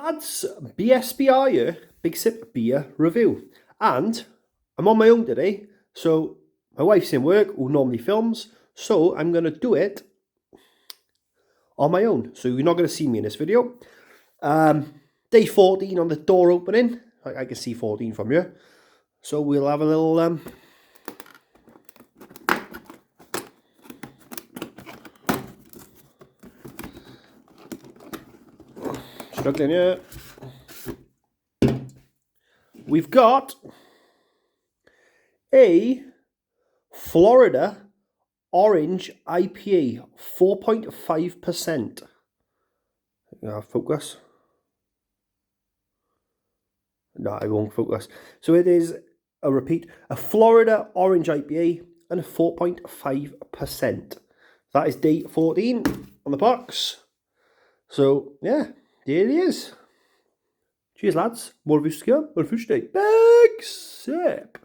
Lads, BSBR here, Big Sip Beer Review. And I'm on my own today, so my wife's in work, who normally films, so I'm going to do it on my own. So you're not going to see me in this video. Day 14 on the door opening. I can see 14 from here. So we'll have a little... struggling here. We've got a Florida Orange IPA, 4.5%. Focus. No, I won't focus. So it is, a repeat, a Florida Orange IPA and a 4.5%. That is day 14 on the box. So, yeah, there it is. Cheers, lads. More reviews to come. More fish day. Big Sip.